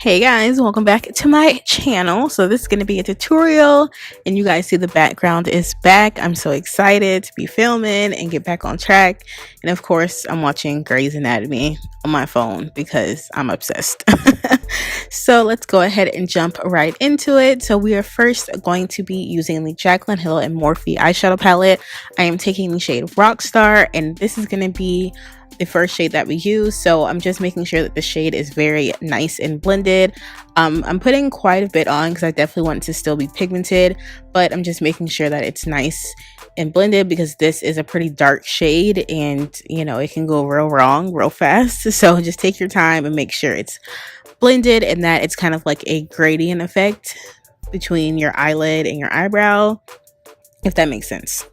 Hey guys, welcome back to my channel. So this is going to be a tutorial and you guys see the background is back. I'm so excited to be filming and get back on track. And of course, I'm watching Grey's Anatomy on my phone because I'm obsessed. So let's go ahead and jump right into it. So we are first going to be using the Jaclyn Hill and Morphe eyeshadow palette. I am taking the shade Rockstar and this is going to be the first shade that we use, so I'm just making sure that the shade is very nice and blended. I'm putting quite a bit on because I definitely want it to still be pigmented, but I'm just making sure that it's nice and blended because this is a pretty dark shade and you know it can go real wrong real fast. So just take your time and make sure it's blended and that it's kind of like a gradient effect between your eyelid and your eyebrow, if that makes sense.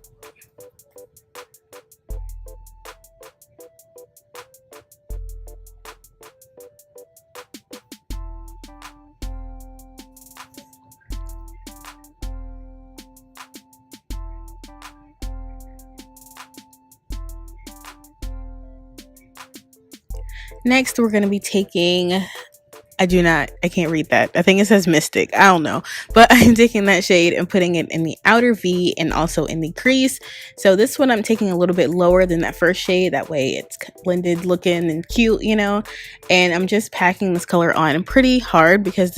Next, we're going to be taking, I can't read that. I think it says Mystic. I don't know. But I'm taking that shade and putting it in the outer V and also in the crease. So this one I'm taking a little bit lower than that first shade. That way it's blended looking and cute, you know. And I'm just packing this color on pretty hard because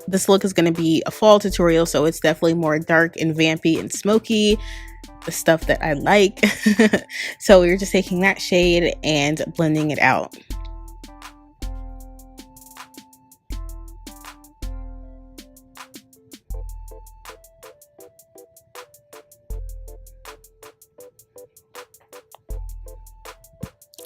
this look is going to be a fall tutorial. So it's definitely more dark and vampy and smoky. The stuff that I like. So we're just taking that shade and blending it out.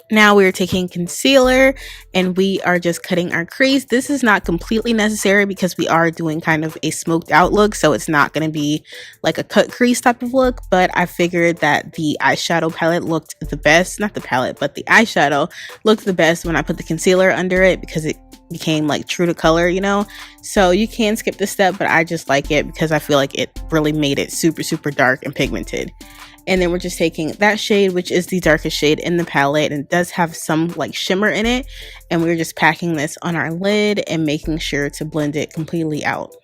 Now we're taking concealer and we are just cutting our crease. This is not completely necessary because we are doing kind of a smoked out look, so it's not going to be like a cut crease type of look, but I figured that the eyeshadow palette looked the best, not the palette, but the eyeshadow looked the best when I put the concealer under it because it became like true to color, you know. So you can skip this step, but I just like it because I feel like it really made it super dark and pigmented. And then we're just taking that shade, which is the darkest shade in the palette, and it does have some like shimmer in it. And we're just packing this on our lid and making sure to blend it completely out.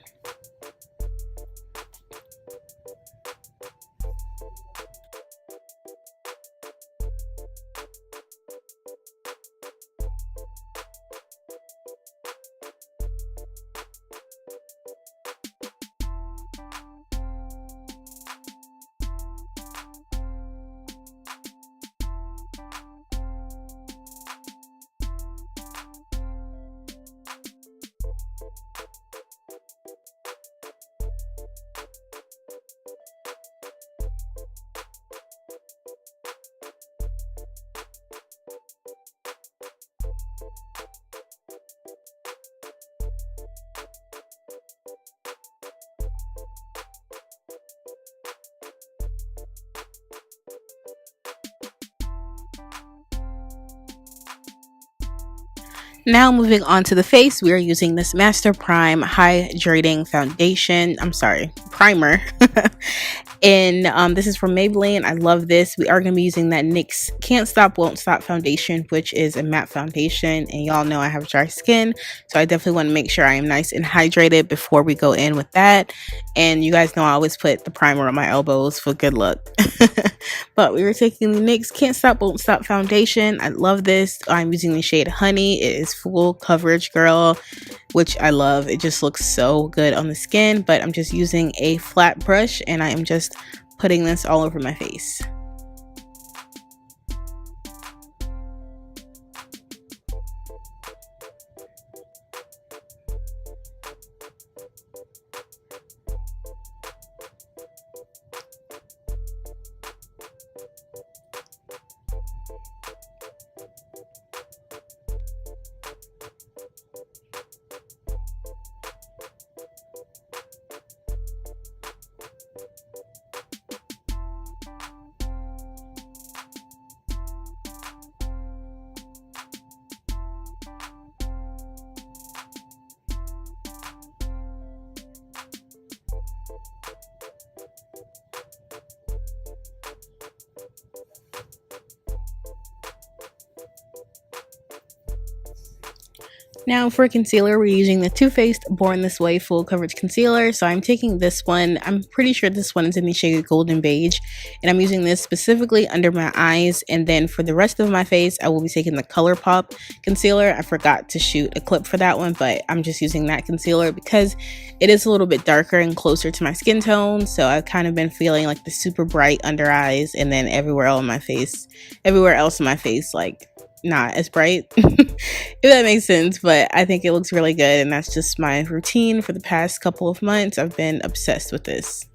Now moving on to the face, we are using this Master Prime Hydrating Foundation. I'm sorry, primer. And this is from Maybelline. I love this. We are going to be using that NYX Can't Stop Won't Stop foundation, which is a matte foundation. And y'all know I have dry skin, so I definitely want to make sure I am nice and hydrated before we go in with that. And you guys know I always put the primer on my elbows for good luck. But we were taking the NYX Can't Stop Won't Stop foundation. I love this. I'm using the shade Honey. It is full coverage, girl, which I love. It just looks so good on the skin. But I'm just using a flat brush and I am just putting this all over my face. Now for concealer, we're using the Too Faced Born This Way Full Coverage Concealer. So I'm taking this one, I'm pretty sure this one is in the shade Golden Beige, and I'm using this specifically under my eyes. And then for the rest of my face, I will be taking the ColourPop concealer. I forgot to shoot a clip for that one, but I'm just using that concealer because it is a little bit darker and closer to my skin tone. So I've kind of been feeling like the super bright under eyes, and then everywhere else in my face, like not as bright, if that makes sense. But I think it looks really good, and that's just my routine for the past couple of months. I've been obsessed with this.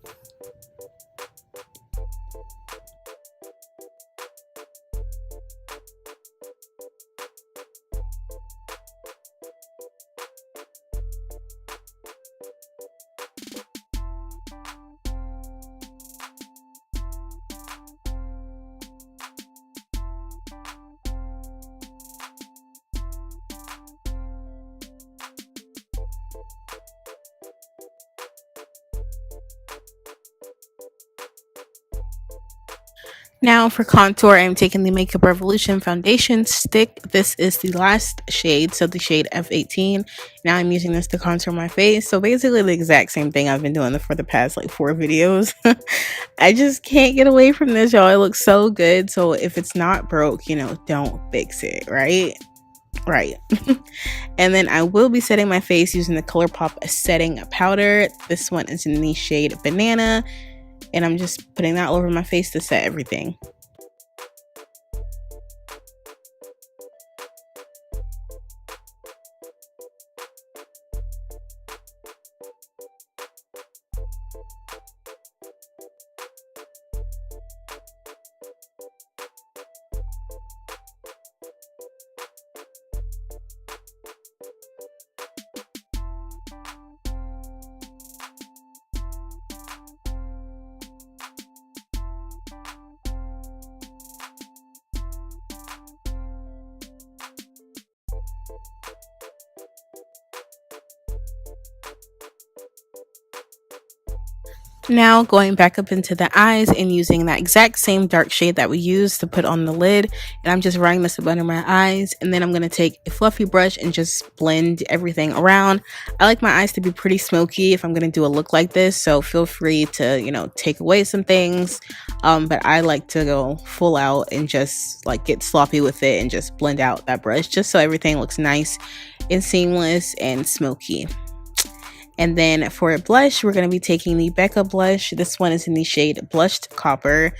Now for contour, I'm taking the Makeup Revolution foundation stick. This is the last shade, so the shade F18. Now I'm using this to contour my face. So basically the exact same thing I've been doing for the past like 4 videos. I just can't get away from this, y'all. It looks so good. So if it's not broke, you know, don't fix it, right? Right. And then I will be setting my face using the ColourPop setting powder. This one is in the shade Banana, and I'm just putting that over my face to set everything. Now going back up into the eyes and using that exact same dark shade that we used to put on the lid, and I'm just running this up under my eyes, and then I'm going to take a fluffy brush and just blend everything around. I like my eyes to be pretty smoky if I'm going to do a look like this, so feel free to, you know, take away some things, but I like to go full out and just like get sloppy with it and just blend out that brush just so everything looks nice and seamless and smoky. And then for a blush, we're going to be taking the Becca blush. This one is in the shade Blushed Copper.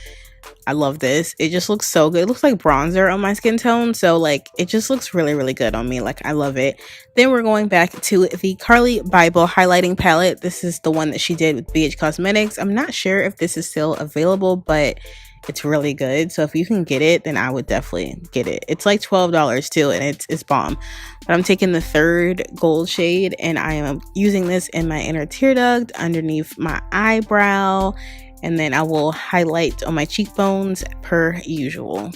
I love this. It just looks so good. It looks like bronzer on my skin tone. So like it just looks really, really good on me. Like I love it. Then we're going back to the Carly Bible highlighting palette. This is the one that she did with BH Cosmetics. I'm not sure if this is still available, but it's really good. So if you can get it, then I would definitely get it. It's like $12 too, and it's bomb. But I'm taking the third gold shade, and I am using this in my inner tear duct underneath my eyebrow, and then I will highlight on my cheekbones per usual.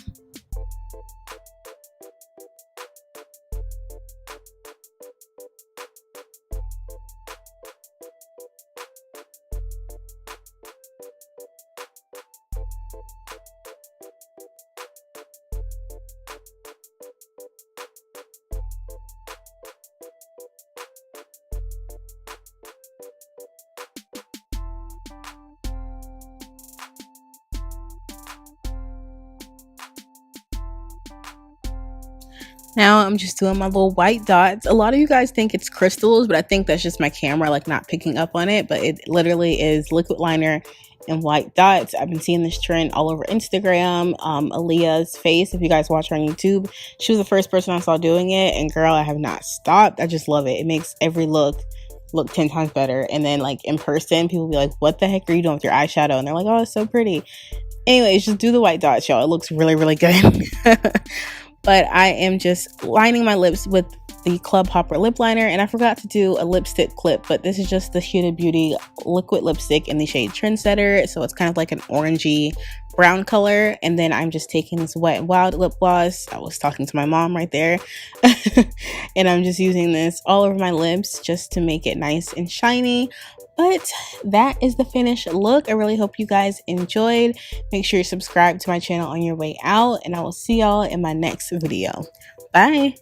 Now I'm just doing my little white dots. A lot of you guys think it's crystals, but I think that's just my camera like not picking up on it. But it literally is liquid liner and white dots. I've been seeing this trend all over Instagram. Aaliyah's face, if you guys watch her on YouTube, she was the first person I saw doing it, and girl, I have not stopped. I just love it. It makes every look 10 times better. And then like in person, people be like, what the heck are you doing with your eyeshadow? And they're like, oh, it's so pretty. Anyways, just do the white dots, y'all. It looks really, really good. But I am just lining my lips with the Club Hopper lip liner, and I forgot to do a lipstick clip, but this is just the Huda Beauty liquid lipstick in the shade Trendsetter, so it's kind of like an orangey brown color. And then I'm just taking this Wet n Wild lip gloss. I was talking to my mom right there. And I'm just using this all over my lips just to make it nice and shiny. But that is the finished look. I really hope you guys enjoyed. Make sure you subscribe to my channel on your way out, and I will see y'all in my next video. Bye.